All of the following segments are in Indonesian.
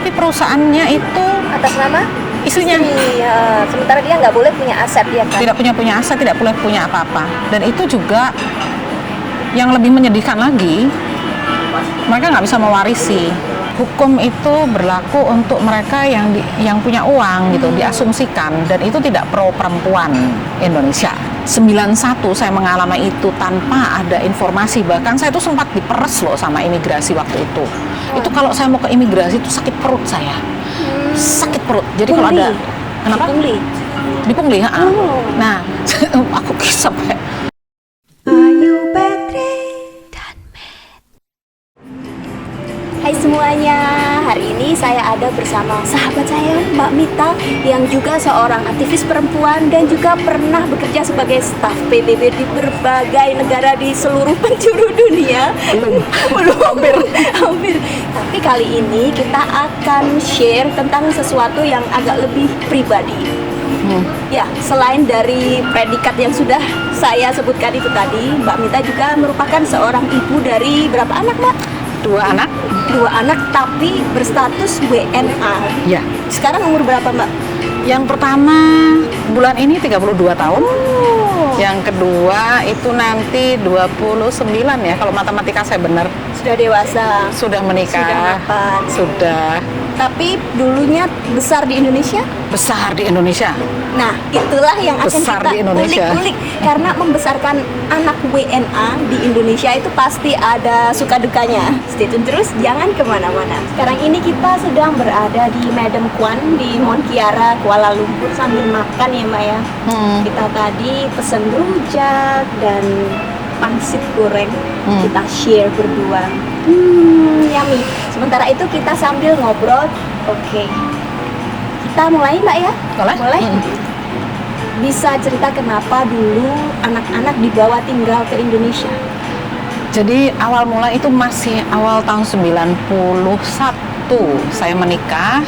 tapi perusahaannya itu Atas nama istrinya. istri, sementara dia nggak boleh punya aset ya kan? Tidak punya aset, tidak boleh punya apa-apa. Dan itu juga yang lebih menyedihkan lagi, mereka nggak bisa mewarisi. Hukum itu berlaku untuk mereka yang punya uang gitu, diasumsikan, dan itu tidak pro perempuan Indonesia. 91 saya mengalami itu tanpa ada informasi, bahkan saya itu sempat diperes loh sama imigrasi waktu itu. Itu kalau saya mau ke imigrasi itu sakit perut saya. Sakit perut. Jadi kalau ada kenapa? Pungli. Di pungli, ha. Nah, aku sampai Hai semuanya, hari ini saya ada bersama sahabat saya Mbak Mita yang juga seorang aktivis perempuan dan juga pernah bekerja sebagai staf PBB di berbagai negara di seluruh penjuru dunia. Belum, hampir. Tapi kali ini kita akan share tentang sesuatu yang agak lebih pribadi. Ya, selain dari predikat yang sudah saya sebutkan itu tadi, Mbak Mita juga merupakan seorang ibu dari berapa anak, Mbak? 2 anak. 2 anak tapi berstatus WNA. Ya. Sekarang umur berapa, Mbak? Yang pertama bulan ini 32 tahun. Oh, Yang kedua itu nanti 29 ya, kalau matematika saya benar. sudah dewasa. Sudah menikah. Sudah mapan. Sudah Tapi dulunya besar di Indonesia. besar di Indonesia. Nah, itulah yang akan Besar kita di Indonesia. kulik-kulik. Karena membesarkan anak WNA di Indonesia itu pasti ada suka dukanya. Stay tune terus, jangan kemana-mana. Sekarang ini kita sedang berada di Madam Kwan di Mont Kiara, Kuala Lumpur sambil makan ya, Mbak ya. Kita tadi pesen rujak dan pangsit goreng. Kita share berdua. Yummy. Sementara itu kita sambil ngobrol. Oke. Kita mulai, Mbak ya? Boleh? Bisa cerita kenapa dulu anak-anak dibawa tinggal ke Indonesia? Jadi awal mula itu masih awal tahun 91 saya menikah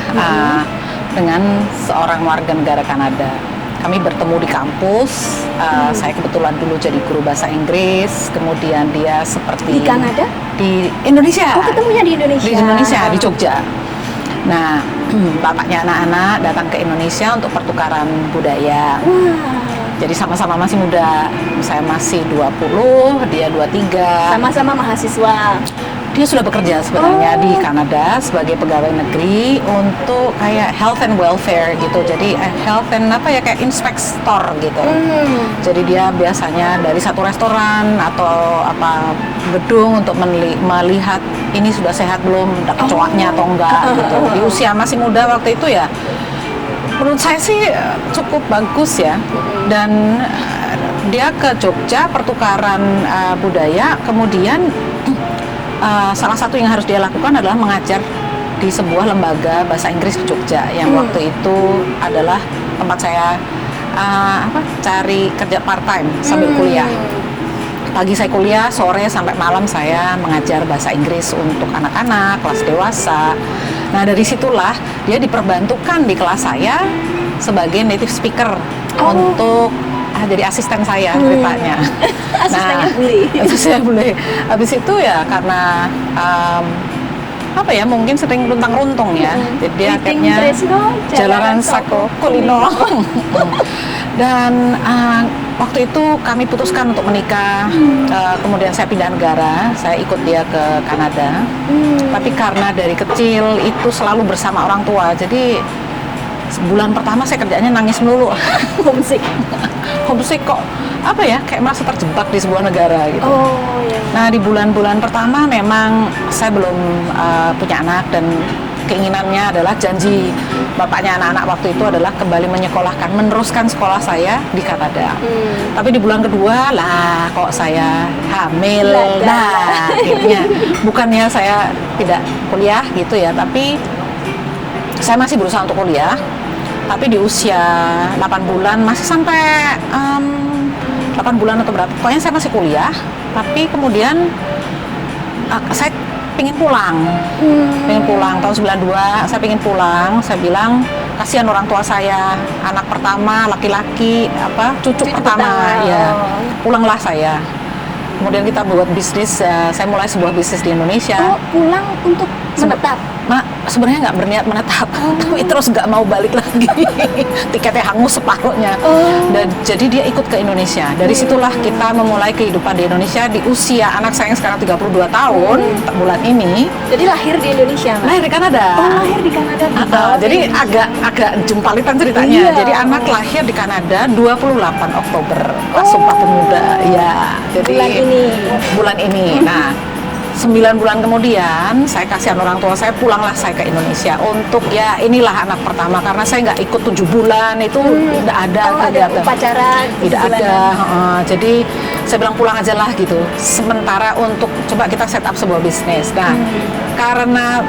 dengan seorang warga negara Kanada. Kami bertemu di kampus. Saya kebetulan dulu jadi guru bahasa Inggris. Kemudian dia seperti Di Kanada? Di Indonesia. Oh, ketemunya di Indonesia. Di Indonesia, di Jogja. Nah, bapaknya anak-anak datang ke Indonesia untuk pertukaran budaya. Wah, Jadi sama-sama masih muda. Saya masih 20, dia 23. sama-sama mahasiswa. Dia sudah bekerja sebenarnya di Kanada sebagai pegawai negeri untuk kayak health and welfare gitu. Jadi health and kayak inspektor gitu. Jadi dia biasanya dari satu restoran atau gedung untuk melihat ini sudah sehat belum, ada kecoaknya atau enggak gitu. Di usia masih muda waktu itu ya. Menurut saya sih cukup bagus ya. Dan dia ke Jogja pertukaran budaya, kemudian salah satu yang harus dia lakukan adalah mengajar di sebuah lembaga bahasa Inggris di Jogja yang waktu itu adalah tempat saya cari kerja part time sambil kuliah. Pagi saya kuliah, sore sampai malam saya mengajar bahasa Inggris untuk anak-anak kelas dewasa. Nah, dari situlah dia diperbantukan di kelas saya sebagai native speaker untuk jadi asisten saya ceritanya. Asistennya bule. Saya boleh. Habis itu ya karena mungkin sering runtang-runtung ya. Jadi dia akhirnya jalanan sako kulino. Dan waktu itu kami putuskan untuk menikah. Kemudian saya pindah negara, saya ikut dia ke Kanada. Tapi karena dari kecil itu selalu bersama orang tua, jadi sebulan pertama saya kerjanya nangis melulu. Homesick kok kayak merasa terjebak di sebuah negara gitu. Iya. Nah, di bulan-bulan pertama memang saya belum punya anak, dan keinginannya adalah janji bapaknya anak-anak waktu itu adalah kembali meneruskan sekolah saya di Kanada. Tapi di bulan kedua lah kok saya hamil. Nah, akhirnya bukannya saya tidak kuliah gitu ya, tapi saya masih berusaha untuk kuliah. Tapi di usia 8 bulan masih sampai 8 bulan atau berapa, pokoknya saya masih kuliah. Tapi kemudian saya pengen pulang. Tahun 92 saya pengen pulang. Saya bilang kasihan orang tua saya, anak pertama laki-laki, cucu pertama ya. Pulanglah saya. Kemudian kita buat bisnis, saya mulai sebuah bisnis di Indonesia. Pulang untuk menetap? sebenarnya nggak berniat menetap, tapi terus nggak mau balik lagi. Tiketnya hangus separuhnya. Dan jadi dia ikut ke Indonesia. Dari situlah kita memulai kehidupan di Indonesia di usia anak saya yang sekarang 32 tahun bulan ini. Jadi lahir di Indonesia, Mbak? Lahir di Kanada. Lahir di Kanada. Jadi agak jumpalitan ceritanya. Iya. Jadi anak lahir di Kanada 28 Oktober pas Sumpah Pemuda. Ya, jadi bulan ini. Nah, 9 bulan kemudian saya kasihan orang tua saya, pulanglah saya ke Indonesia untuk ya inilah anak pertama, karena saya nggak ikut 7 bulan itu tidak ada ada upacara tidak ada. Jadi saya bilang pulang aja lah gitu, sementara untuk coba kita set up sebuah bisnis. Nah, karena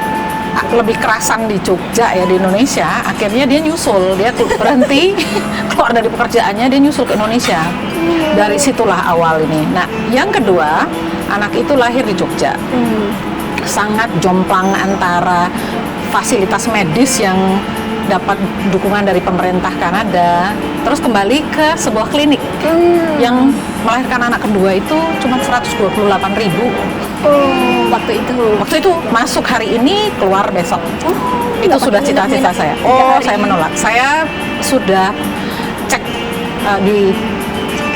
lebih kerasan di Jogja ya di Indonesia, akhirnya dia nyusul, dia berhenti keluar dari pekerjaannya, dia nyusul ke Indonesia. Dari situlah awal ini. Nah, yang kedua, anak itu lahir di Jogja. Sangat jomplang antara fasilitas medis yang dapat dukungan dari pemerintah Kanada, terus kembali ke sebuah klinik yang melahirkan anak kedua itu cuma 128.000. Waktu itu masuk hari ini, keluar besok. Itu sudah cita-cita saya. Saya menolak. Saya sudah cek di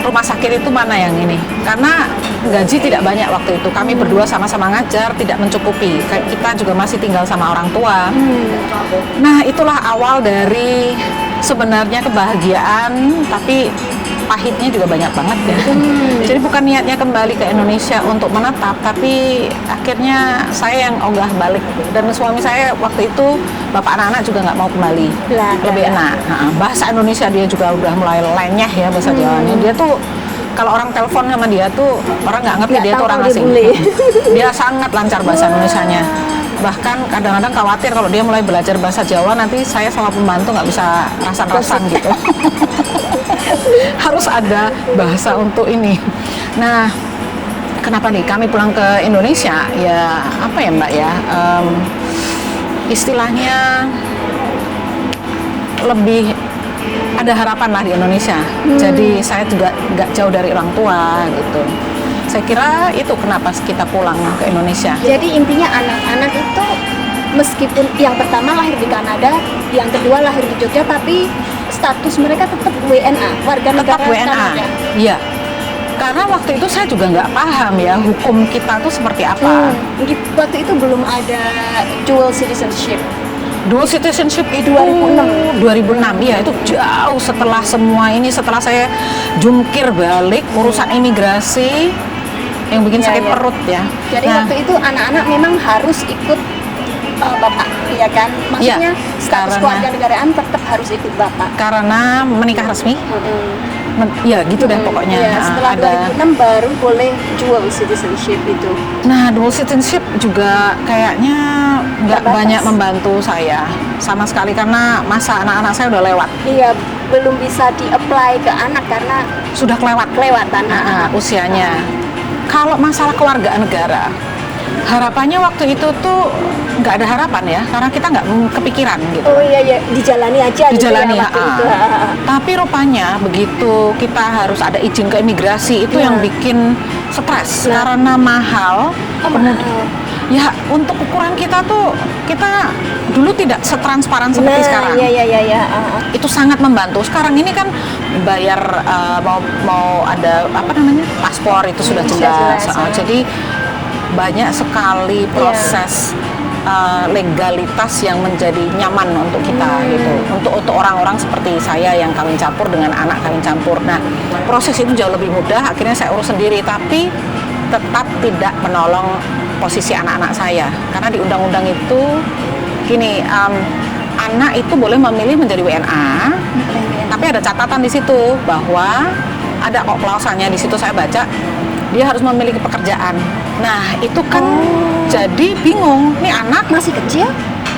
rumah sakit itu mana yang ini, karena gaji tidak banyak waktu itu. Kami berdua sama-sama ngajar, tidak mencukupi. Kita juga masih tinggal sama orang tua. Nah, itulah awal dari sebenarnya kebahagiaan, tapi pahitnya juga banyak banget ya. Jadi bukan niatnya kembali ke Indonesia untuk menetap, tapi akhirnya saya yang ogah balik. Dan suami saya waktu itu, bapak anak-anak juga nggak mau kembali. Lebih enak. Nah, bahasa Indonesia dia juga udah mulai lenyah ya, bahasa Jawanya. Dia tuh kalau orang telepon sama dia tuh orang nggak ngerti, dia tuh orang asing. Dia sangat lancar bahasa Indonesianya. Bahkan kadang-kadang khawatir kalau dia mulai belajar bahasa Jawa, nanti saya sama pembantu nggak bisa rasan-rasan gitu. Harus ada bahasa untuk ini. Nah, kenapa nih kami pulang ke Indonesia? Ya apa ya Mbak ya, istilahnya lebih ada harapan lah di Indonesia. Jadi saya juga nggak jauh dari orang tua gitu. Saya kira itu kenapa kita pulang ke Indonesia. Jadi intinya anak-anak itu meskipun yang pertama lahir di Kanada, yang kedua lahir di Jogja, tapi status mereka tetap WNA, warga negara Kanada. Iya. Karena waktu itu saya juga nggak paham ya hukum kita tuh seperti apa. Waktu itu belum ada dual citizenship. Dual citizenship itu 2006 ya, itu jauh setelah semua ini, setelah saya jungkir balik urusan imigrasi yang bikin sakit perut ya. Jadi waktu itu anak-anak memang harus ikut bapak, ya kan? Maksudnya status kewarganegaraan tetap harus ikut bapak. Karena menikah resmi. Ya gitu deh pokoknya. Setelah 2006 baru boleh dual citizenship itu. Nah, dual citizenship juga kayaknya nggak banyak membantu saya sama sekali, karena masa anak-anak saya udah lewat. Iya, belum bisa di-apply ke anak karena sudah kelewatan usianya. Kalau masalah kewarganegaraan, harapannya waktu itu tuh nggak ada harapan ya, karena kita nggak kepikiran gitu. Dijalani aja. Dijalani gitu ya, waktu itu. Tapi rupanya begitu kita harus ada izin ke imigrasi itu yang bikin stres karena mahal. Ya untuk ukuran kita tuh, kita dulu tidak setransparan seperti sekarang. Itu sangat membantu. Sekarang ini kan bayar mau ada paspor itu sudah jelas. Jadi banyak sekali proses legalitas yang menjadi nyaman untuk kita gitu. Untuk orang-orang seperti saya yang kawin campur dengan anak kawin campur. Nah, proses itu jauh lebih mudah. Akhirnya saya urus sendiri, tapi tetap tidak menolong posisi anak-anak saya, karena di undang-undang itu gini, anak itu boleh memilih menjadi WNA, tapi ada catatan di situ bahwa ada kok klausalnya di situ, saya baca dia harus memiliki pekerjaan. Nah itu kan jadi bingung, nih anak masih kecil,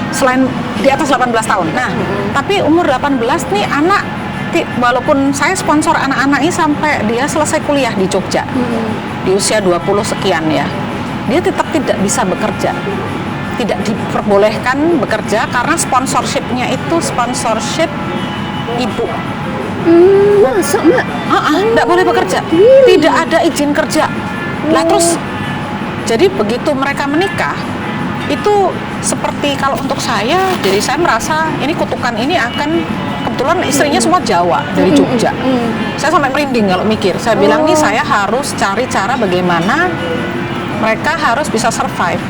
selain di atas 18 tahun. Nah tapi umur 18 nih anak, walaupun saya sponsor anak-anak ini sampai dia selesai kuliah di Jogja di usia 20 sekian ya, dia tetap tidak bisa bekerja, tidak diperbolehkan bekerja karena sponsorshipnya itu sponsorship ibu. Masuk Mbak? Tidak boleh bekerja, tidak ada izin kerja. Lah terus, jadi begitu mereka menikah, itu seperti kalau untuk saya, jadi saya merasa ini kutukan ini akan, kebetulan istrinya semua Jawa dari Jogja. Saya sampai merinding kalau mikir. Saya bilang nih saya harus cari cara bagaimana mereka harus bisa survive.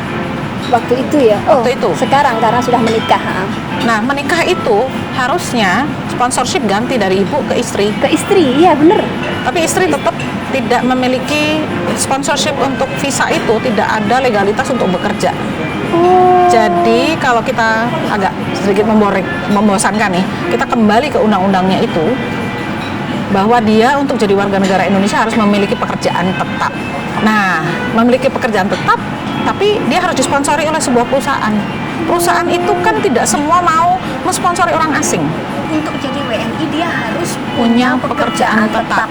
Waktu itu ya? Waktu itu. Sekarang karena sudah menikah. Nah, menikah itu harusnya sponsorship ganti dari ibu ke istri. Ke istri, iya bener. Tapi istri tetap tidak memiliki sponsorship untuk visa itu, tidak ada legalitas untuk bekerja. Jadi kalau kita agak sedikit membosankan nih, kita kembali ke undang-undangnya itu, bahwa dia untuk jadi warga negara Indonesia harus memiliki pekerjaan tetap. Nah, memiliki pekerjaan tetap, tapi dia harus disponsori oleh sebuah perusahaan. Perusahaan itu kan tidak semua mau mensponsori orang asing. Untuk jadi WNI dia harus Punya pekerjaan tetap.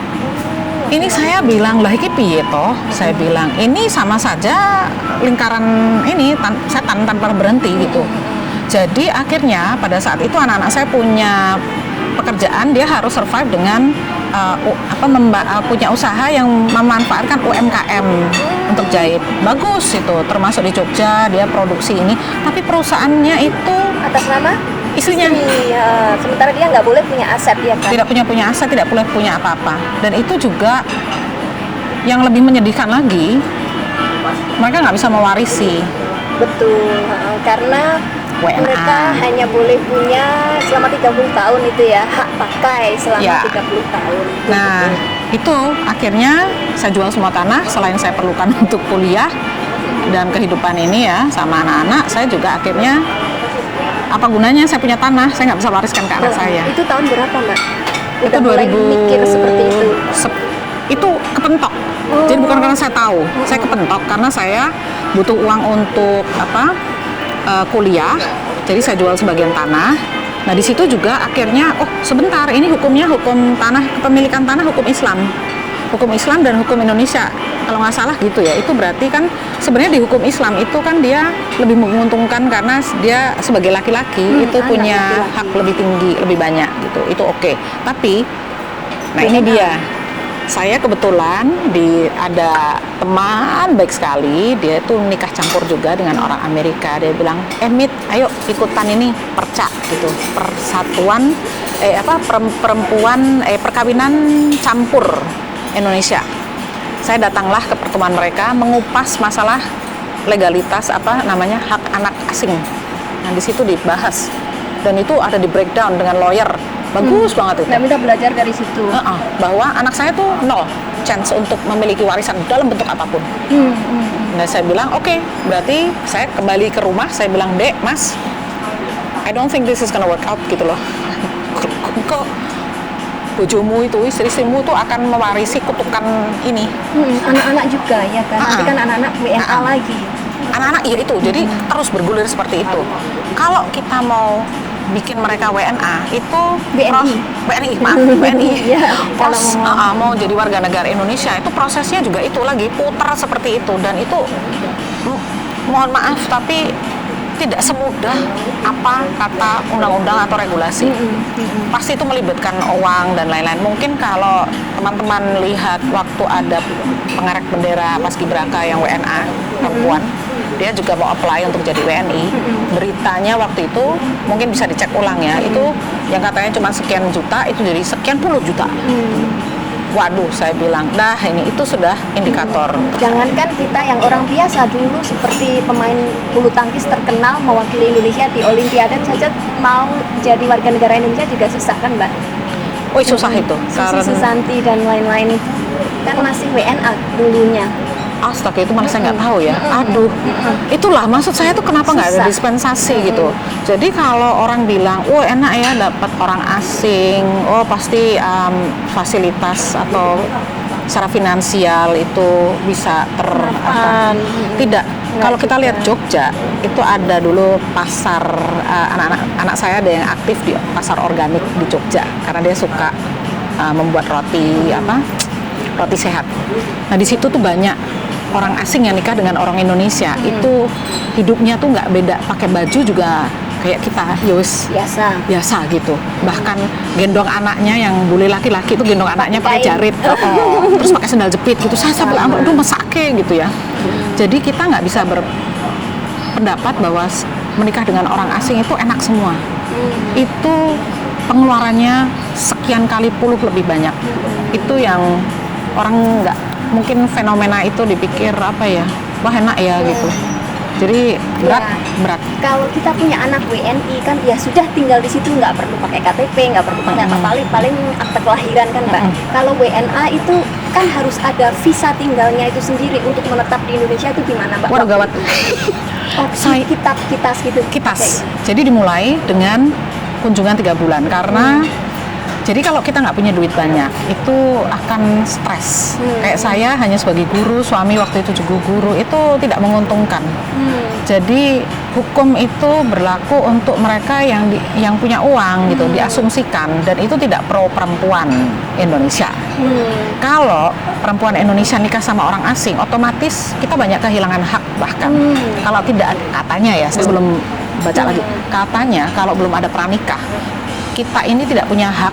Ini saya bilang, lah iki piye toh? Saya bilang, ini sama saja lingkaran ini setan tanpa berhenti gitu. Jadi akhirnya pada saat itu anak-anak saya punya pekerjaan, dia harus survive dengan punya usaha yang memanfaatkan UMKM untuk jahit. Bagus itu, termasuk di Jogja dia produksi ini. Tapi perusahaannya itu atas nama istrinya. Ya, sementara dia nggak boleh punya aset ya kan? Tidak punya aset, tidak boleh punya apa-apa. Dan itu juga yang lebih menyedihkan lagi, mereka nggak bisa mewarisi. Betul, karena WNA. mereka hanya boleh punya selama 30 tahun itu ya, hak pakai selama Ya. 30 tahun. Nah, itu akhirnya saya jual semua tanah selain saya perlukan untuk kuliah dan kehidupan ini ya sama anak-anak. Saya juga akhirnya apa gunanya saya punya tanah, saya nggak bisa wariskan ke anak saya. Itu tahun berapa Mbak? Itu Udah mulai mikir seperti itu? Itu kepentok. Jadi bukan karena saya tahu, saya kepentok karena saya butuh uang untuk kuliah. Jadi saya jual sebagian tanah. Nah, di situ juga akhirnya sebentar, ini hukumnya hukum tanah, kepemilikan tanah hukum Islam. Hukum Islam dan hukum Indonesia. Kalau nggak salah gitu ya. Itu berarti kan sebenarnya di hukum Islam itu kan dia lebih menguntungkan karena dia sebagai laki-laki itu punya laki-laki. hak lebih tinggi, lebih banyak gitu. Itu oke. Tapi nah ini dia. Saya kebetulan ada teman baik sekali, dia tuh nikah campur juga dengan orang Amerika. Dia bilang, Mit, ayo ikutan ini perca gitu, persatuan perkawinan campur Indonesia. Saya datanglah ke pertemuan mereka mengupas masalah legalitas hak anak asing. Nah, di situ dibahas dan itu ada di breakdown dengan lawyer. Bagus banget itu. Nah, kita belajar dari situ. Bahwa anak saya tuh nol chance untuk memiliki warisan dalam bentuk apapun. Nah, saya bilang oke, berarti saya kembali ke rumah. Saya bilang, Dek, Mas, I don't think this is gonna work out gitu loh. Kok bojomu itu, istri-istrimu tuh akan mewarisi kutukan ini. Anak-anak juga ya kan? Tapi kan anak-anak WNA lagi. Anak-anak ya itu, jadi terus bergulir seperti itu. Kalau kita mau bikin mereka WNA itu WNI Ya, mau jadi warga negara Indonesia itu prosesnya juga itu lagi putar seperti itu dan itu mohon maaf tapi tidak semudah apa kata undang-undang atau regulasi. Pasti itu melibatkan uang dan lain-lain. Mungkin kalau teman-teman lihat waktu ada pengerek bendera Paskibraka yang WNA perempuan, dia juga mau apply untuk jadi WNI. Beritanya waktu itu mungkin bisa dicek ulang ya. Itu yang katanya cuma sekian juta, itu jadi sekian puluh juta. Waduh, saya bilang, ini itu sudah indikator. Jangankan kita yang orang biasa dulu seperti pemain bulu tangkis terkenal mewakili Indonesia di Olimpiade saja mau jadi warga negara Indonesia juga susah kan Mbak? Wih, susah itu. Susi Susanti dan lain-lain itu kan masih WNA dulunya. Astaga, itu malah saya nggak tahu ya. Aduh, itulah maksud saya tuh kenapa nggak ada dispensasi gitu. Jadi kalau orang bilang, enak ya dapat orang asing, pasti fasilitas atau secara finansial itu bisa tidak. Kalau kita lihat Jogja, itu ada dulu pasar anak saya ada yang aktif di pasar organik di Jogja karena dia suka membuat roti sehat. Nah, di situ tuh banyak orang asing yang nikah dengan orang Indonesia. Itu hidupnya tuh nggak beda, pakai baju juga kayak kita, ya wis biasa gitu. Bahkan gendong anaknya yang bule laki-laki itu gendong anaknya pakai jarit, terus pakai sandal jepit gitu. Saya sampai aduh mesake gitu ya. Jadi kita nggak bisa pendapat bahwa menikah dengan orang asing itu enak semua. Itu pengeluarannya sekian kali puluh lebih banyak. Itu yang orang nggak, mungkin fenomena itu dipikir apa ya, wah enak ya gitu. Jadi berat. Kalau kita punya anak WNI kan ya sudah tinggal di situ, nggak perlu pakai KTP, nggak perlu pakai apa, paling akte kelahiran kan Mbak. Kalau WNA itu kan harus ada visa tinggalnya itu sendiri untuk menetap di Indonesia, itu gimana Mbak? Waduh gawat. Kitas gitu. Kitas. Jadi dimulai dengan kunjungan 3 bulan karena jadi kalau kita nggak punya duit banyak itu akan stres. Kayak saya hanya sebagai guru, suami waktu itu juga guru, itu tidak menguntungkan. Jadi hukum itu berlaku untuk mereka yang punya uang gitu, diasumsikan, dan itu tidak pro perempuan Indonesia. Kalau perempuan Indonesia nikah sama orang asing, otomatis kita banyak kehilangan hak bahkan. Kalau tidak, katanya ya, saya belum baca lagi, katanya kalau belum ada pranikah, kita ini tidak punya hak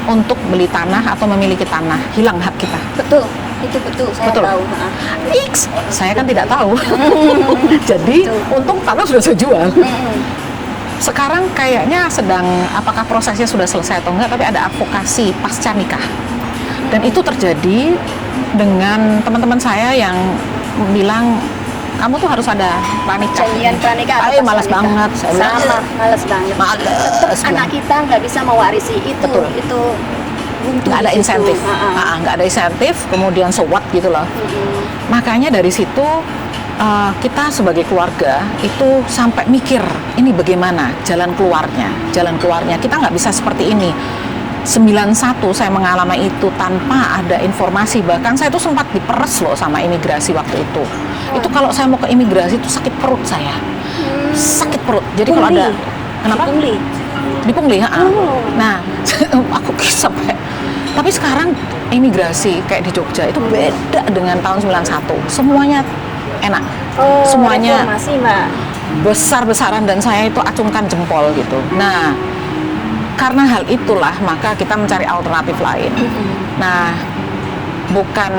untuk beli tanah atau memiliki tanah, hilang hak kita. Betul, itu betul, saya tahu. Saya kan tidak tahu. Jadi untung tanah sudah saya jual. Sekarang kayaknya sedang, apakah prosesnya sudah selesai atau enggak, tapi ada advokasi pasca nikah. Dan itu terjadi dengan teman-teman saya yang bilang, kamu tuh harus ada pranikah. Janjian pranikah. Malas banget. Sama, malas banget. Terus anak kita nggak bisa mewarisi itu. Betul. Itu nggak ada insentif. Nggak ada insentif, kemudian so what gitu loh. Makanya dari situ kita sebagai keluarga itu sampai mikir, ini bagaimana jalan keluarnya. Kita nggak bisa seperti ini. 91 saya mengalami itu tanpa ada informasi, bahkan saya itu sempat diperes loh sama imigrasi waktu itu. Itu kalau saya mau ke imigrasi itu sakit perut saya. Sakit perut. Jadi kalau ada kenapa? Di Pungli. Nah, aku sampai. Tapi sekarang imigrasi kayak di Jogja itu beda dengan tahun 91. Semuanya enak. Semuanya besar-besaran dan saya itu acungkan jempol gitu. Nah, karena hal itulah maka kita mencari alternatif lain. Nah, bukan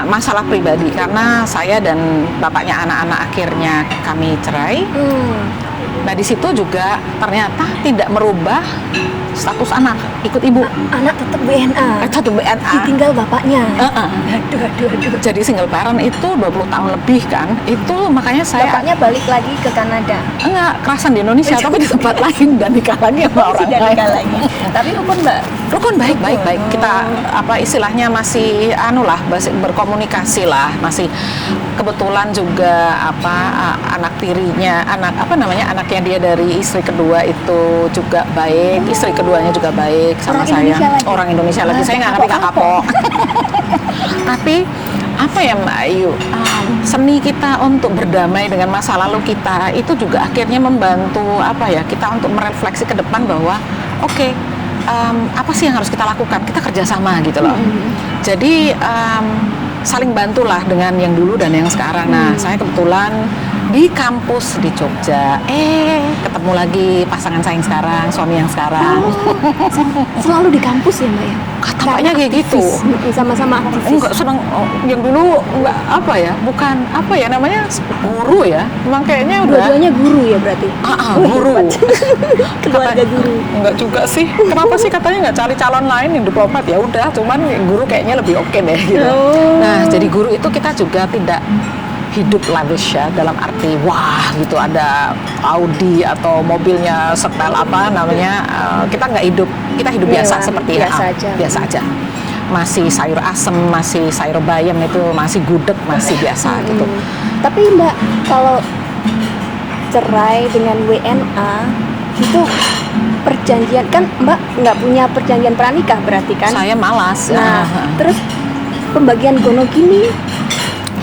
masalah pribadi karena saya dan bapaknya anak-anak akhirnya kami cerai. Nah, di situ juga ternyata tidak merubah status anak, ikut ibu. Anak tetap WNA. Ditinggal bapaknya. Aduh. Jadi single parent itu 20 tahun lebih kan. Itu makanya saya. Bapaknya balik lagi ke Kanada. Enggak, kerasan di Indonesia tapi di tempat lain dan nikah lagi sama orang lain. Tapi rukun Mbak. Rukun baik. Kita istilahnya masih berkomunikasi lah. Masih kebetulan juga anak tirinya, anaknya dia dari istri kedua itu juga baik. Istri keduanya juga baik sama saya. Orang Indonesia lagi. Saya nggak ngerti kapok. Tapi apa ya Mbak Ayu, seni kita untuk berdamai dengan masa lalu kita itu juga akhirnya membantu kita untuk merefleksi ke depan bahwa apa sih yang harus kita lakukan, kita kerjasama gitu loh. Jadi saling bantulah dengan yang dulu dan yang sekarang. Nah, saya kebetulan di kampus di Jogja ketemu lagi pasangan saya yang sekarang, suami yang sekarang. Selalu di kampus ya Mbak ya? Katanya kayak gitu. Sama-sama aktivis. Enggak senang, yang dulu enggak bukan namanya guru ya. Memang kayaknya udah dua-duanya guru ya berarti. Guru. Keluarga guru. Enggak juga sih. Kenapa sih katanya nggak cari calon lain yang diplomat? Ya udah, cuman guru kayaknya lebih oke deh gitu. Nah, jadi guru itu kita juga tidak hidup lavish ya, dalam arti gitu ada Audi atau mobilnya setel kita nggak hidup, kita hidup biasa seperti biasa aja. Masih sayur asem, masih sayur bayam itu masih gudeg, masih biasa gitu. Tapi Mbak, kalau cerai dengan WNA itu perjanjian kan Mbak nggak punya perjanjian pranikah berarti kan? Saya malas. Nah, terus pembagian gono gini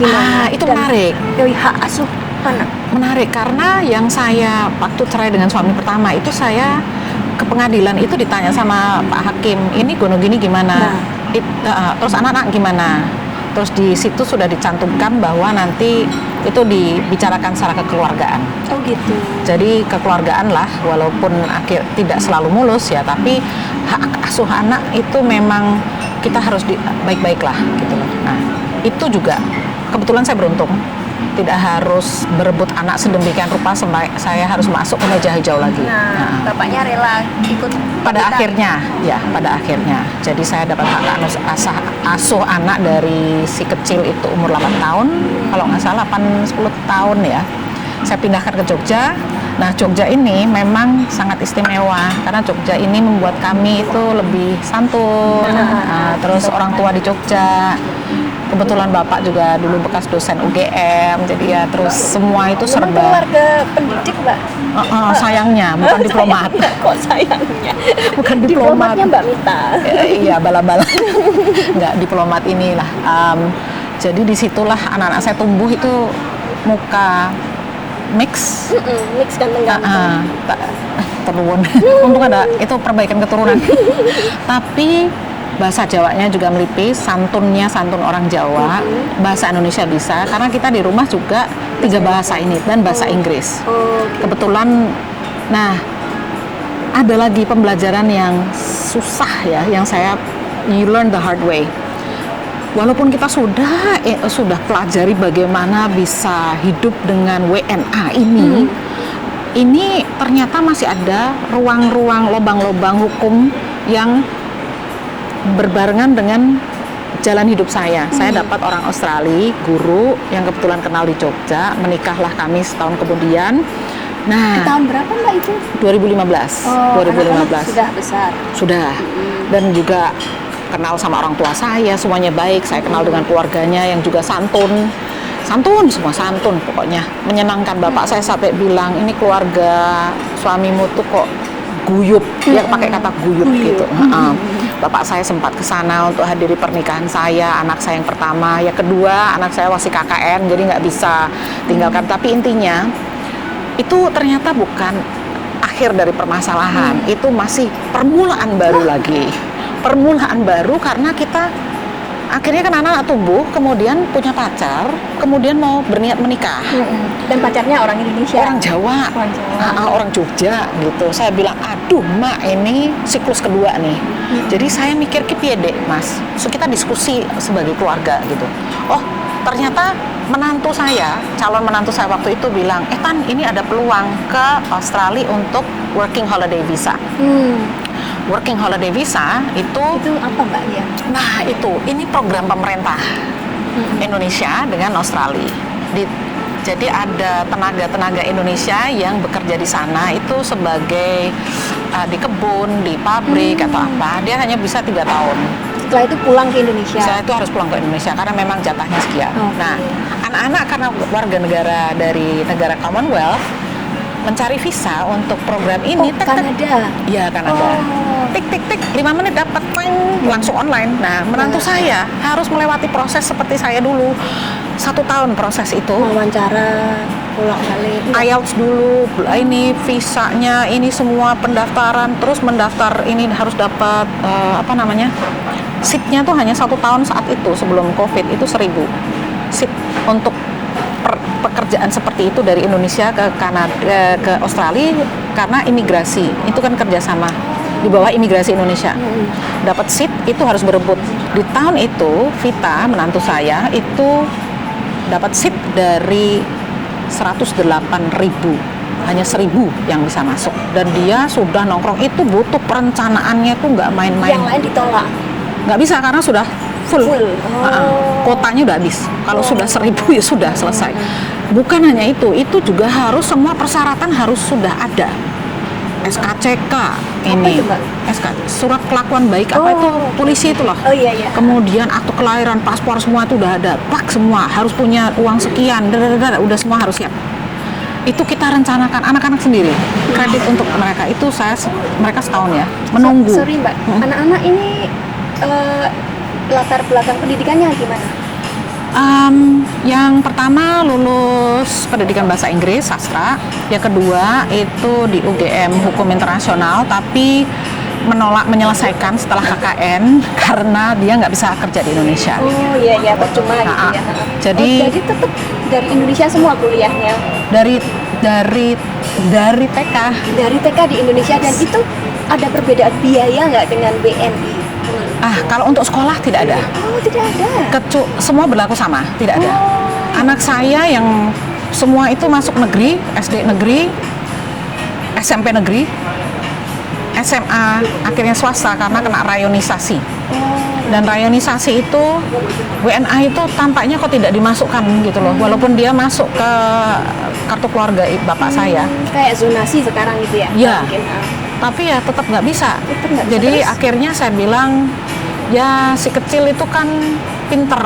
gimana? Itu menarik. Hak asuh anak. Menarik karena yang saya waktu cerai dengan suami pertama itu saya ke pengadilan itu ditanya sama Pak Hakim, ini gono gini gimana? Terus anak-anak gimana? Terus di situ sudah dicantumkan bahwa nanti itu dibicarakan secara kekeluargaan. Oh gitu. Jadi kekeluargaan lah, walaupun tidak selalu mulus ya, tapi hak asuh anak itu memang kita harus baik-baik lah gitu loh. Nah, itu juga kebetulan saya beruntung tidak harus berebut anak sedemikian rupa sampai saya harus masuk ke meja hijau lagi. Nah, bapaknya rela ikut Pada kita. akhirnya, ya pada akhirnya. Jadi saya dapat hak asuh anak dari si kecil itu umur 8 tahun, kalau nggak salah 8-10 tahun ya. Saya pindahkan ke Jogja. Nah, Jogja ini memang sangat istimewa karena Jogja ini membuat kami itu lebih santun. Nah, terus orang tua di Jogja, kebetulan bapak juga dulu bekas dosen UGM, jadi ya terus semua itu Memang serba. keluarga pendidik, Mbak. Sayangnya bukan diplomat. Kok sayangnya? Bukan diplomat. Diplomatnya Mbak Mita. Iya, bala-bala. Nggak diplomat inilah. Jadi disitulah anak-anak saya tumbuh itu muka mix. Mix ganteng-ganteng. Terluun. Untung ada itu perbaikan keturunan. Tapi bahasa Jawanya juga melipis, santunnya santun orang Jawa, bahasa Indonesia bisa karena kita di rumah juga 3 bahasa ini dan bahasa Inggris. Kebetulan, nah ada lagi pembelajaran yang susah ya, yang saya you learn the hard way. Walaupun kita sudah pelajari bagaimana bisa hidup dengan WNA ini ternyata masih ada ruang-ruang lobang-lobang hukum yang berbarengan dengan jalan hidup saya. Saya dapat orang Australia, guru yang kebetulan kenal di Jogja, menikahlah kami setahun kemudian. Nah, Tahun berapa Mbak itu? 2015. Anak-anak sudah besar. Sudah. Dan juga kenal sama orang tua saya, semuanya baik. Saya kenal dengan keluarganya yang juga santun, semua santun pokoknya. Menyenangkan. Bapak saya sampai bilang, ini keluarga suamimu tuh kok guyup, dia pakai kata guyup gitu. Bapak saya sempat ke sana untuk hadiri pernikahan saya, anak saya yang pertama, ya kedua anak saya masih KKN, jadi nggak bisa tinggalkan. Tapi intinya itu ternyata bukan akhir dari permasalahan, itu masih permulaan baru lagi. Permulaan baru karena kita akhirnya kan anak tumbuh, kemudian punya pacar, kemudian mau berniat menikah. Dan pacarnya orang Indonesia. Orang Jawa, orang Jogja gitu. Saya bilang, aduh mak, ini siklus kedua nih. Jadi saya mikir piye dek mas. So kita diskusi sebagai keluarga gitu. Oh ternyata calon menantu saya waktu itu bilang, Tan ini ada peluang ke Australia untuk working holiday visa. Working holiday visa itu apa Mbak ya? Nah ini program pemerintah Indonesia dengan Australia. Jadi ada tenaga-tenaga Indonesia yang bekerja di sana itu sebagai di kebun, di pabrik atau apa. Dia hanya bisa 3 tahun. Setelah itu pulang ke Indonesia. Setelah itu harus pulang ke Indonesia karena memang jatahnya sekian. Nah, anak-anak karena warga negara dari negara Commonwealth mencari visa untuk program ini. Kanada. Iya, Kanada. Tik 5 menit dapat, langsung online. Nah, menantu saya harus melewati proses seperti saya dulu. 1 tahun proses itu. Wawancara, pulang balik. IELTS dulu, ini visanya, ini semua pendaftaran, terus mendaftar ini harus dapat SIP-nya tuh hanya 1 tahun saat itu sebelum COVID itu 1.000 SIP untuk pekerjaan seperti itu dari Indonesia ke Kanada ke Australia karena imigrasi itu kan kerjasama di bawah imigrasi Indonesia. Dapat SIP itu harus berebut. Di tahun itu Vita menantu saya itu dapat SIP dari 108.000, hanya 1.000 yang bisa masuk dan dia sudah nongkrong. Itu butuh perencanaannya tuh nggak main-main. Yang lain ditolak? Nggak bisa karena sudah full. Kotanya udah habis. Kalau sudah 1.000 ya sudah selesai. Bukan hanya itu juga harus semua persyaratan harus sudah ada. SKCK ini, surat kelakuan baik apa itu polisi itu loh. Kemudian akte kelahiran, paspor semua itu udah ada, semua harus punya uang sekian, udah semua harus siap. Itu kita rencanakan anak-anak sendiri. Kredit untuk mereka itu mereka setahun ya menunggu. Sorry Mbak, anak-anak ini latar belakang pendidikannya gimana? Yang pertama lulus pendidikan bahasa Inggris sastra, yang kedua itu di UGM Hukum Internasional tapi menolak menyelesaikan setelah KKN karena dia nggak bisa kerja di Indonesia. Iya percuma gitu ya. Jadi tetap dari Indonesia semua kuliahnya. Dari TK. Dari TK di Indonesia dan itu ada perbedaan biaya nggak dengan BNI? Kalau untuk sekolah tidak ada. Tidak ada. Semua berlaku sama, tidak ada. Anak saya yang semua itu masuk negeri, SD negeri, SMP negeri, SMA akhirnya swasta karena kena rayonisasi. Dan rayonisasi itu WNA itu tampaknya kok tidak dimasukkan gitu loh, walaupun dia masuk ke kartu keluarga bapak saya. Kayak zonasi sekarang gitu ya? Ya, Mungkin, tapi ya tetap nggak bisa. Tetap nggak bisa. Jadi Terus? akhirnya saya bilang, ya si kecil itu kan pinter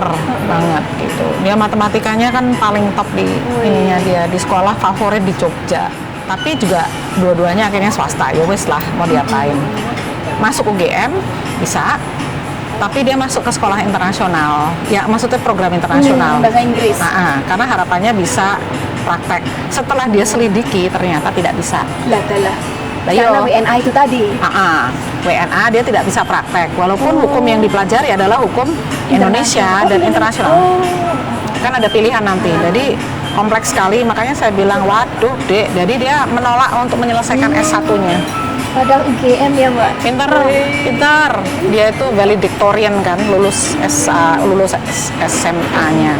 banget gitu. Dia matematikanya kan paling top di ininya dia, di sekolah favorit di Jogja. Tapi juga dua-duanya akhirnya swasta, ya wes lah mau diapain. Masuk UGM bisa, tapi dia masuk ke sekolah internasional. Ya maksudnya program internasional. bahasa Inggris. Karena harapannya bisa praktek. Setelah dia selidiki ternyata tidak bisa. Lah. Karena WNA itu tadi. WNA dia tidak bisa praktek, walaupun hukum yang dipelajari adalah hukum Indonesia dan internasional. Kan ada pilihan nanti, jadi kompleks sekali, makanya saya bilang, waduh dek, jadi dia menolak untuk menyelesaikan S1-nya. Padahal UGM ya Mbak. Pintar. Dia itu valedictorian kan, lulus SMA-nya.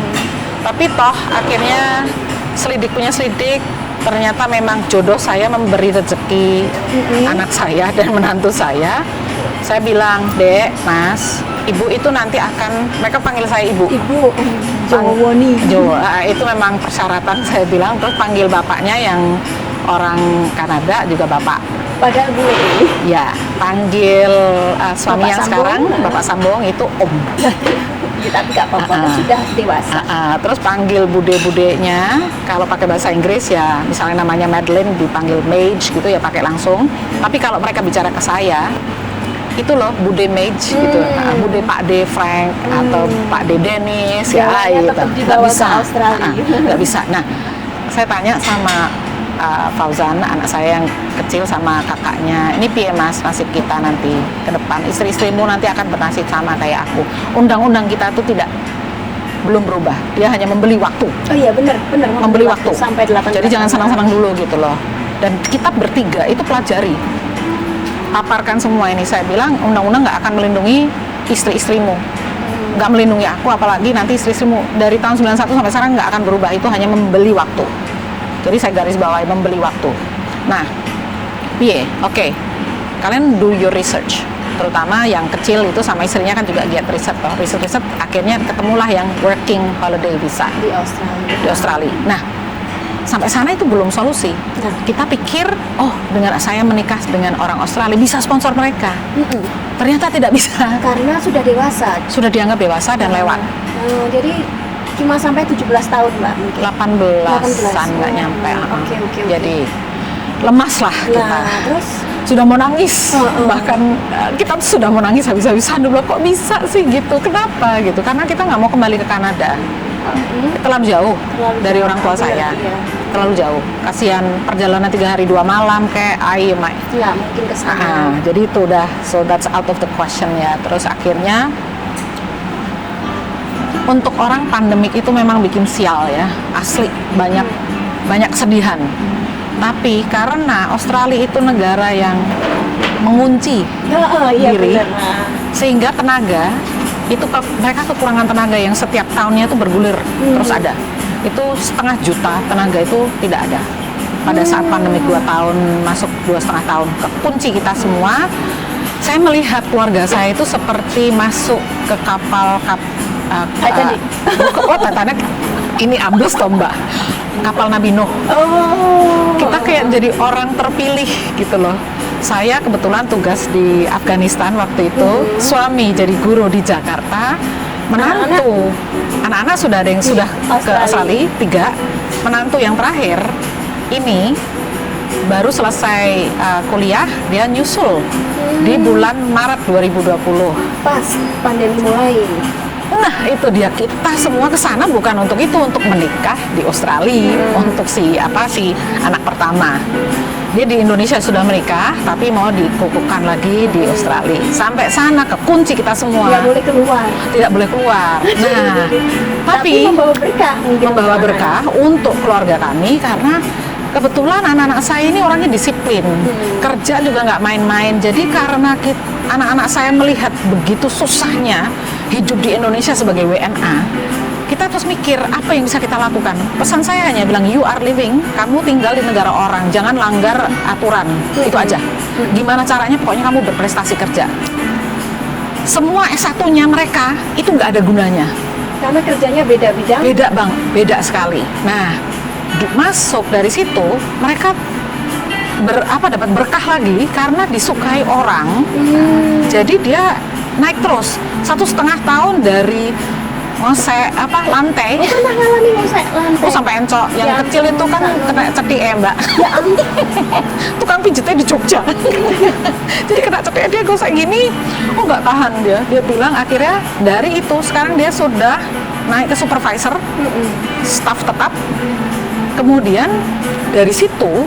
Tapi toh akhirnya selidik punya selidik, ternyata memang jodoh saya memberi rezeki anak saya dan menantu saya. Saya bilang, dek, mas, ibu itu nanti akan, mereka panggil saya ibu. Ibu Jowoni. Itu memang persyaratan, saya bilang. Terus panggil bapaknya yang orang Kanada juga bapak. Padahal Bu. Ya, panggil suami Bapak yang Sambong. sekarang, Bapak Sambong itu om. Tapi nggak apa-apa, kan sudah dewasa. Terus panggil bude-budenya, kalau pakai bahasa Inggris ya, misalnya namanya Madeline dipanggil Mage gitu ya, pakai langsung. Tapi kalau mereka bicara ke saya, itu loh bude Mage gitu, bude Pak D Frank atau Pak D Dennis ya, gitu. Tetap dibawa ke Australia. Nggak bisa. Nah, saya tanya sama Fauzan, anak saya yang kecil, sama kakaknya, ini piye mas nasib kita nanti ke depan, istri-istrimu nanti akan bernasib sama kayak aku. Undang-undang kita tuh belum berubah, dia hanya membeli waktu. Oh iya benar Membeli waktu sampai 8 jadi jangan senang-senang dulu gitu loh. Dan kita bertiga itu pelajari, paparkan semua ini. Saya bilang undang-undang nggak akan melindungi istri-istrimu, nggak melindungi aku, apalagi nanti istri-istrimu. Dari tahun 91 sampai sekarang nggak akan berubah, itu hanya membeli waktu. Jadi saya garis bawahi membeli waktu. Nah, oke. Kalian do your research. Terutama yang kecil itu sama istrinya kan juga giat riset. Riset akhirnya ketemulah yang working holiday visa di di Australia. Nah, sampai sana itu belum solusi. Kita pikir, dengan saya menikah dengan orang Australia bisa sponsor mereka. Ternyata tidak bisa. Karena sudah dewasa. Sudah dianggap dewasa dan lewat. Jadi cuma sampai 17 tahun Mbak mungkin. 18-an nggak nyampe. Oke. Jadi lemas lah kita. Terus sudah mau nangis, bahkan kita sudah mau nangis habis-habisan dulu, kok bisa sih gitu, kenapa gitu, karena kita nggak mau kembali ke Kanada. Terlalu jauh dari orang tua saya, terlalu jauh, kasihan perjalanan 3 hari 2 malam kayak nggak mungkin kesana. jadi itu udah, so that's out of the question ya. Terus akhirnya untuk orang pandemik itu memang bikin sial ya, asli, banyak kesedihan. Tapi karena Australia itu negara yang mengunci diri, sehingga tenaga itu mereka kekurangan tenaga yang setiap tahunnya itu bergulir terus ada. Itu 500,000 tenaga itu tidak ada pada saat pandemik 2 tahun, masuk 2,5 tahun, kekunci kita semua. Saya melihat keluarga saya itu seperti masuk ke kapal Titanic. Titanic ini ambles toh Mbak, kapal Nabi Nuh. Kita kayak jadi orang terpilih gitu loh. Saya kebetulan tugas di Afghanistan waktu itu, suami jadi guru di Jakarta, menantu anak-anak sudah ada yang sudah ke Australia 3, menantu yang terakhir ini baru selesai kuliah, dia nyusul di bulan Maret 2020 pas pandemi mulai. Nah itu dia, kita semua ke sana bukan untuk itu, untuk menikah di Australia, untuk si anak pertama. Dia di Indonesia sudah menikah, tapi mau dikukuhkan lagi di Australia. Sampai sana kekunci kita semua. Tidak boleh keluar. Nah, tapi membawa berkah untuk keluarga kami, karena kebetulan anak-anak saya ini orangnya disiplin, kerja juga nggak main-main. Jadi karena anak-anak saya melihat begitu susahnya hidup di Indonesia sebagai WNA, kita terus mikir apa yang bisa kita lakukan. Pesan saya hanya bilang, you are living, kamu tinggal di negara orang, jangan langgar aturan, itu aja. Gimana caranya, pokoknya kamu berprestasi kerja. Semua S1-nya mereka itu nggak ada gunanya. Karena kerjanya beda bidang. Beda bang, beda sekali. Nah, masuk dari situ mereka dapat berkah lagi karena disukai orang. Jadi dia naik terus 1,5 tahun dari ngosek lantai. Pernah ngalamin ngosek lantai? Oh sampai encok. Yang Ya, kecil itu kan kena cetik mbak. Ya ampun. Tukang pijitnya di Jogja. Jadi kena cetik dia gosek gini. Oh nggak tahan dia. Dia bilang akhirnya dari itu sekarang dia sudah naik ke supervisor, staff tetap. Kemudian dari situ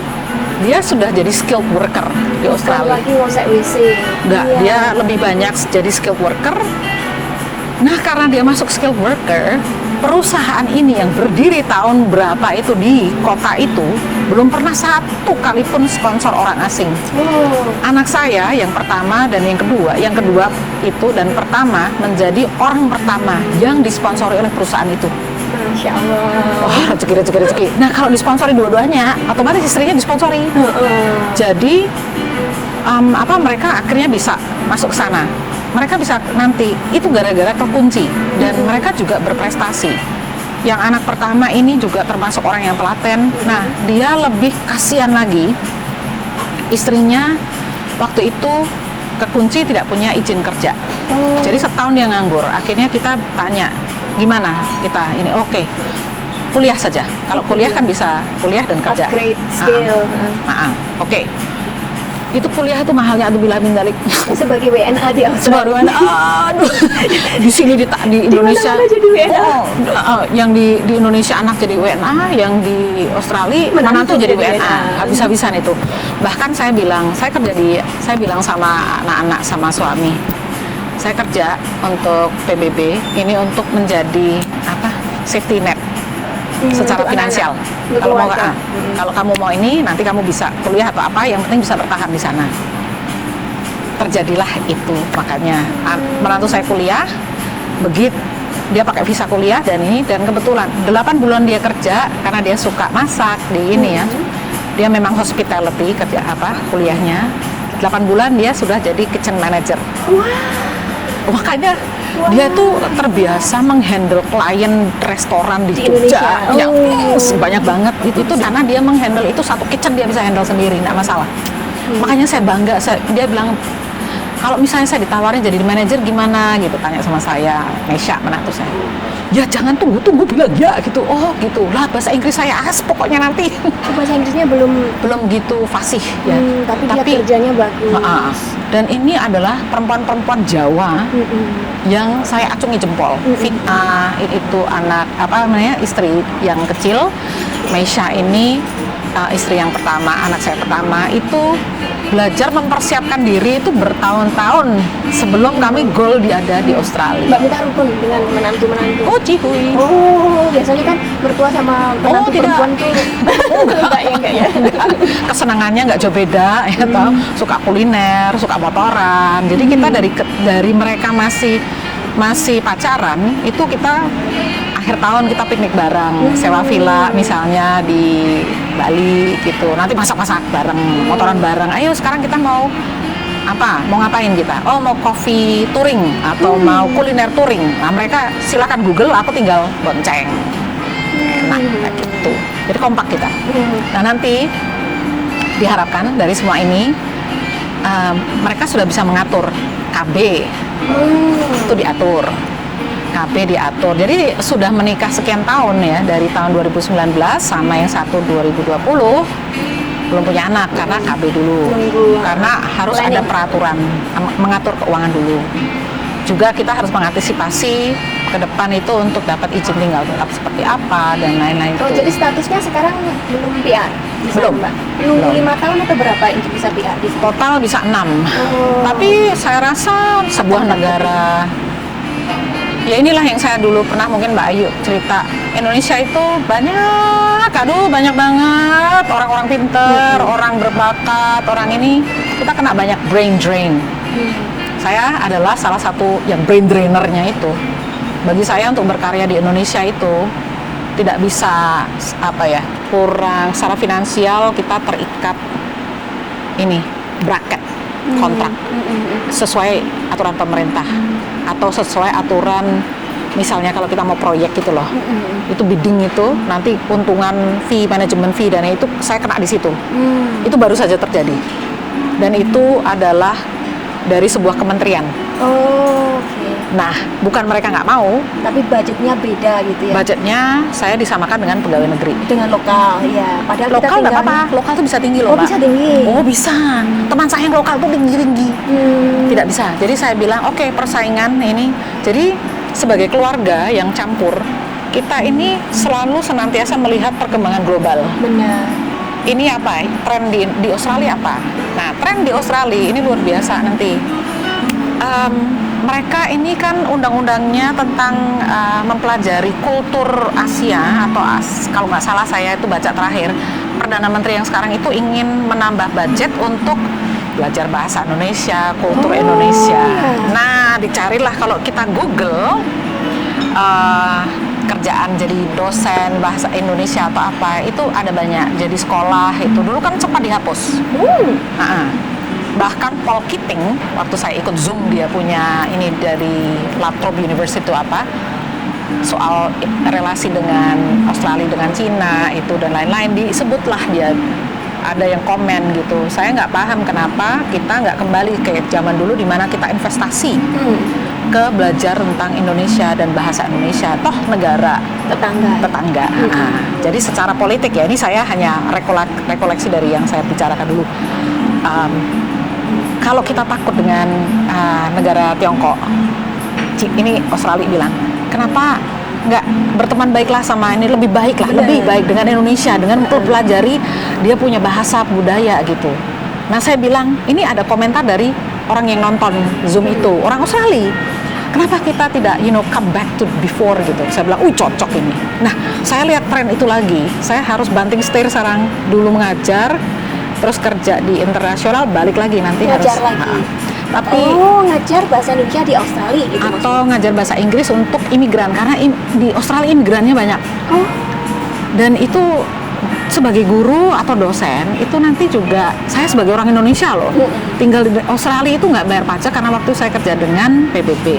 dia sudah jadi skilled worker di Australia. Lagi ngosek WC. Enggak, Iya. dia lebih banyak jadi skilled worker. Nah, karena dia masuk skilled worker, perusahaan ini yang berdiri tahun berapa itu di kota itu belum pernah satu kali pun sponsor orang asing. Oh. Anak saya yang pertama dan yang kedua itu dan pertama menjadi orang pertama yang disponsori oleh perusahaan itu. Masya Allah. Wah, rezeki. Nah, kalau disponsori dua-duanya, otomatis istrinya disponsori. Jadi mereka akhirnya bisa masuk ke sana. Mereka bisa nanti itu gara-gara kekunci dan mereka juga berprestasi. Yang anak pertama ini juga termasuk orang yang telaten. Nah, dia lebih kasihan lagi. Istrinya waktu itu kekunci tidak punya izin kerja. Jadi setahun dia nganggur. Akhirnya kita tanya, gimana kita ini? Oke, kuliah saja. Kalau kuliah kan bisa kuliah dan kerja. Upgrade skill. Oke. Itu kuliah itu mahalnya aduh bilah min dalik. Sebagai WNA di Australia. Aduh. Di sini di Indonesia. Di mana jadi WNA? Yang di Indonesia anak jadi WNA, yang di Australia menantu jadi WNA. Habis-habisan itu. Bahkan saya bilang sama anak-anak sama suami. Saya kerja untuk PBB ini untuk menjadi safety net secara finansial. Kalau kamu mau ini, nanti kamu bisa kuliah atau apa, yang penting bisa bertahan di sana. Terjadilah itu, makanya menantu saya kuliah, begitu dia pakai visa kuliah dan kebetulan 8 bulan dia kerja karena dia suka masak di ini ya. Dia memang hospitality kerja kuliahnya. 8 bulan dia sudah jadi kitchen manager. Makanya dia tuh terbiasa menghandle klien restoran di Jogja yang banyak banget itu karena dia menghandle itu satu kitchen dia bisa handle sendiri, nggak masalah. Makanya saya bangga. Dia bilang kalau misalnya saya ditawarin jadi manajer gimana gitu, tanya sama saya, Nesha menantu saya. Ya jangan tunggu bilang ya gitu. Oh gitu lah, bahasa Inggris saya pokoknya nanti. Bahasa Inggrisnya belum gitu fasih ya. Tapi dia kerjanya bagus. Dan ini adalah perempuan-perempuan Jawa yang saya acungi jempol. Fitna itu anak istri yang kecil. Meisha ini istri yang pertama, anak saya pertama itu belajar mempersiapkan diri itu bertahun-tahun sebelum kami goal ada di Australia. Mbak Mita rukun dengan menantu-menantu. Oh, cihuy. Oh, biasanya kan mertua sama menantu perempuan tuh enggak ya. Kesenangannya nggak jauh beda ya toh. Suka kuliner, suka motoran. Jadi kita dari mereka masih pacaran itu kita akhir tahun kita piknik bareng, sewa villa misalnya di Bali gitu. Nanti masak-masak bareng, motoran bareng. Ayo sekarang kita mau ngapain kita? Oh, mau coffee touring atau mau kuliner touring. Nah, mereka silakan Google, aku tinggal bonceng. Enak kayak gitu. Jadi kompak kita. Nah, nanti diharapkan dari semua ini mereka sudah bisa mengatur KB. Itu diatur. KB diatur. Jadi sudah menikah sekian tahun ya, dari tahun 2019 sama yang satu 2020 belum punya anak karena KB dulu. Karena harus ada peraturan mengatur keuangan dulu. Juga kita harus mengantisipasi ke depan itu untuk dapat izin tinggal tetap seperti apa dan lain-lain. Oh, jadi statusnya sekarang belum PR? Belum, Mbak. Nunggu 5 tahun atau berapa untuk bisa PR di sana? Total bisa 6. Tapi saya rasa sebuah negara, ya inilah yang saya dulu pernah mungkin Mbak Ayu cerita, Indonesia itu banyak banget orang-orang pinter, orang berbakat, orang ini, kita kena banyak brain drain. Saya adalah salah satu yang brain drainernya itu. Bagi saya untuk berkarya di Indonesia itu tidak bisa kurang secara finansial, kita terikat ini bracket kontrak sesuai aturan pemerintah atau sesuai aturan, misalnya kalau kita mau proyek gitu loh, itu bidding itu nanti untungan fee, manajemen fee dan itu saya kena di situ. Itu baru saja terjadi dan itu adalah dari sebuah kementerian. Oke. Nah, bukan mereka nggak mau, Tapi budgetnya beda gitu ya. budgetnya saya disamakan dengan pegawai negeri. Dengan lokal, ya. Padahal Lokal kita nggak tinggal apa-apa, lokal tuh bisa tinggi loh, Oh, Mbak. bisa tinggi. Oh, bisa. Teman saya yang lokal tuh tinggi-tinggi. Tidak bisa. Jadi saya bilang, oke, persaingan ini. Jadi sebagai keluarga yang campur, kita ini selalu senantiasa melihat perkembangan global. Benar. Ini apa? Tren di Australia apa? Nah, tren di Australia ini luar biasa nanti. Mereka ini kan undang-undangnya tentang mempelajari kultur Asia atau kalau nggak salah saya itu baca terakhir, Perdana Menteri yang sekarang itu ingin menambah budget untuk belajar bahasa Indonesia, kultur Indonesia. Nah, dicarilah kalau kita Google kerjaan jadi dosen bahasa Indonesia atau apa, itu ada banyak. Jadi sekolah itu dulu kan cepat dihapus. Bahkan Paul Keating, waktu saya ikut Zoom, dia punya ini dari Latrobe University itu apa, soal relasi dengan Australia dengan Cina itu dan lain-lain, disebutlah dia, ada yang komen gitu. Saya nggak paham kenapa kita nggak kembali ke zaman dulu di mana kita investasi ke belajar tentang Indonesia dan bahasa Indonesia, toh negara tetangga. Jadi secara politik ya, ini saya hanya rekoleksi dari yang saya bicarakan dulu. Kalau kita takut dengan negara Tiongkok, ini Australia bilang, kenapa nggak berteman baiklah sama ini, lebih baik dengan Indonesia, dengan mempelajari dia punya bahasa budaya gitu. Nah, saya bilang, ini ada komentar dari orang yang nonton Zoom itu, orang Australia. Kenapa kita tidak, come back to before gitu? Saya bilang, cocok ini. Nah, saya lihat tren itu lagi. Saya harus banting setir sekarang, dulu mengajar, terus kerja di internasional, balik lagi nanti ngajar harus lagi. Tapi ngajar bahasa Indonesia di Australia gitu. Atau ngajar bahasa Inggris untuk imigran, karena di Australia imigrannya banyak. Dan itu sebagai guru atau dosen itu nanti juga saya sebagai orang Indonesia loh, tinggal di Australia itu nggak bayar pajak karena waktu saya kerja dengan PBB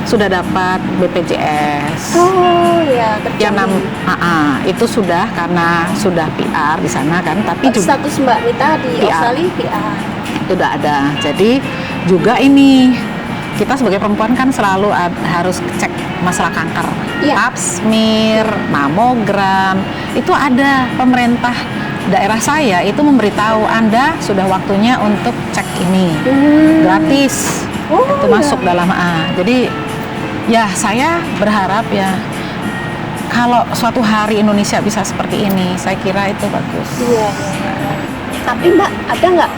sudah dapat BPJS. Itu sudah karena sudah PR di sana kan, tapi juga status Mbak Mita di Australia PR. Itu udah ada. Jadi juga ini kita sebagai perempuan kan selalu harus cek masalah kanker, pap smear, mamogram, itu ada. Pemerintah daerah saya itu memberitahu Anda sudah waktunya untuk cek ini gratis. Itu masuk dalam jadi ya saya berharap ya kalau suatu hari Indonesia bisa seperti ini, saya kira itu bagus. Iya. Tapi Mbak, ada nggak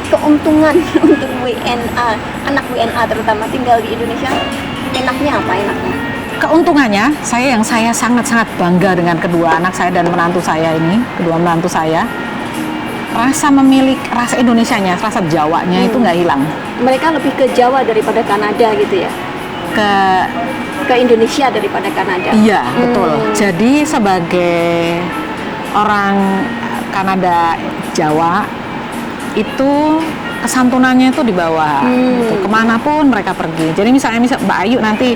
keuntungan untuk WNA, anak WNA terutama tinggal di Indonesia? Enaknya apa enaknya? Keuntungannya, saya sangat-sangat bangga dengan kedua anak saya dan menantu saya ini, kedua menantu saya. Rasa Indonesianya, rasa Jawanya itu nggak hilang. Mereka lebih ke Jawa daripada Kanada gitu ya? Ke Indonesia daripada Kanada. Iya, betul. Jadi sebagai orang Kanada Jawa itu kesantunannya itu di bawah, gitu. Kemanapun mereka pergi. Jadi misalnya Mbak Ayu nanti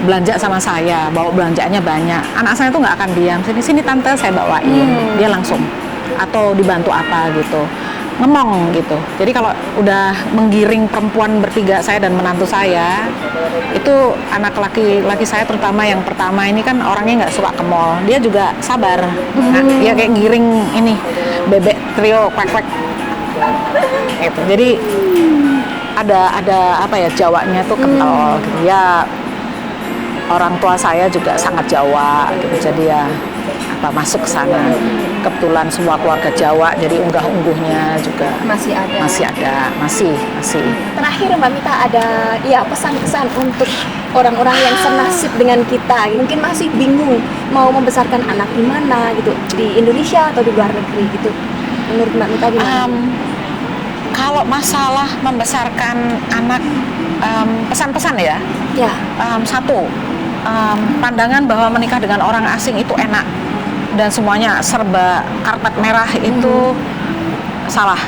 belanja sama saya, bawa belanjaannya banyak. Anak saya tuh nggak akan diam. Sini tante saya bawain, dia langsung. Atau dibantu apa gitu, ngemong gitu. Jadi kalau udah menggiring perempuan bertiga, saya dan menantu saya, itu anak laki saya terutama yang pertama ini kan orangnya nggak suka ke mall. Dia juga sabar. Nah, dia kayak giring ini bebek trio kwek gitu. Jadi ada apa ya, Jawanya tuh kental gitu. Ya orang tua saya juga sangat Jawa gitu. Jadi ya masuk ke sana. Kebetulan semua keluarga Jawa, jadi unggah-ungguhnya juga masih ada. Terakhir Mbak Mita, ada pesan-pesan untuk orang-orang yang senasib dengan kita, mungkin masih bingung mau membesarkan anak di mana gitu, di Indonesia atau di luar negeri gitu. Menurut Mbak Mita gimana? Kalau masalah membesarkan anak, pesan-pesan ya. Satu, pandangan bahwa menikah dengan orang asing itu enak dan semuanya serba karpet merah itu salah.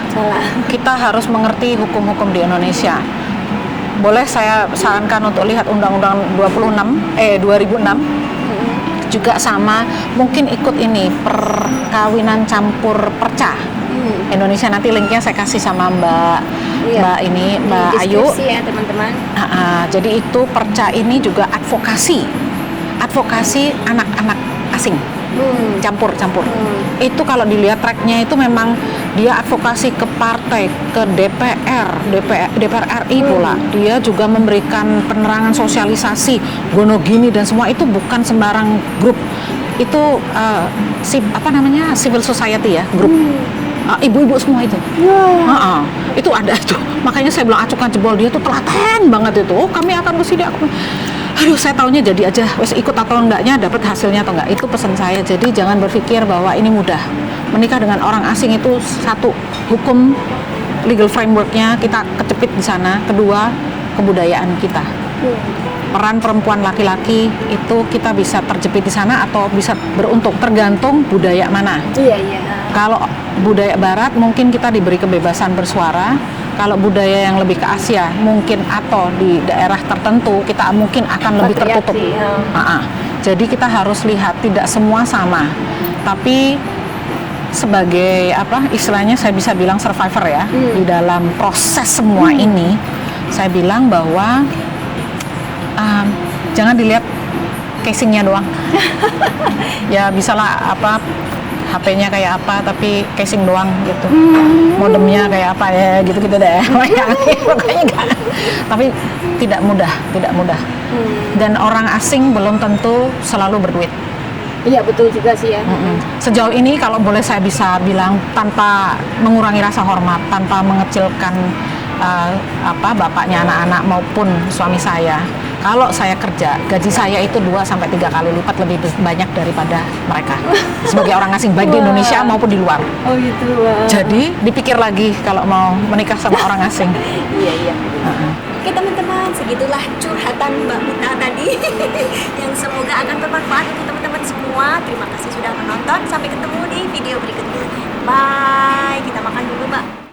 Kita harus mengerti hukum-hukum di Indonesia. Boleh saya sarankan untuk lihat Undang-Undang 2006 juga sama, mungkin ikut ini perkawinan campur perca. Indonesia, nanti linknya saya kasih sama Mbak Ayu. Ya teman-teman. Jadi itu perca ini juga advokasi anak-anak asing. Campur. Itu kalau dilihat tracknya itu memang dia advokasi ke partai, ke DPR RI pula. Dia juga memberikan penerangan sosialisasi gonogini dan semua itu bukan sembarang grup. Itu civil society ya, grup. Ibu-ibu semua itu. Itu ada tuh. Makanya saya bilang acukan jebol, dia tuh telaten banget itu. Oh, kami akan ke sini. Aduh, saya taunya jadi aja, wes ikut atau enggaknya, dapat hasilnya atau enggak, itu pesan saya. Jadi jangan berpikir bahwa ini mudah. Menikah dengan orang asing itu satu, hukum legal frameworknya kita kecepit di sana. Kedua, kebudayaan kita. Peran perempuan laki-laki itu kita bisa terjepit di sana atau bisa beruntung, tergantung budaya mana. Iya. Kalau budaya barat mungkin kita diberi kebebasan bersuara. Kalau budaya yang lebih ke Asia mungkin atau di daerah tertentu kita mungkin akan lebih tertutup. Jadi kita harus lihat tidak semua sama. Tapi sebagai istilahnya saya bisa bilang survivor ya di dalam proses semua ini, saya bilang bahwa jangan dilihat casingnya doang. Ya bisalah HP-nya kayak apa tapi casing doang gitu. Modemnya kayak apa ya gitu-gitu deh. Pokoknya enggak. Tapi tidak mudah. Dan orang asing belum tentu selalu berduit. Iya, betul juga sih ya. Sejauh ini kalau boleh saya bisa bilang tanpa mengurangi rasa hormat, tanpa mengecilkan bapaknya anak-anak maupun suami saya. Kalau saya kerja, gaji saya itu 2-3 kali lipat lebih banyak daripada mereka sebagai orang asing, baik di Indonesia maupun di luar. Oh gitu. Jadi dipikir lagi kalau mau menikah sama orang asing. Iya. Oke teman-teman, segitulah curhatan Mbak Mita tadi yang semoga akan bermanfaat untuk teman-teman semua. Terima kasih sudah menonton. Sampai ketemu di video berikutnya. Bye. Kita makan dulu, Mbak.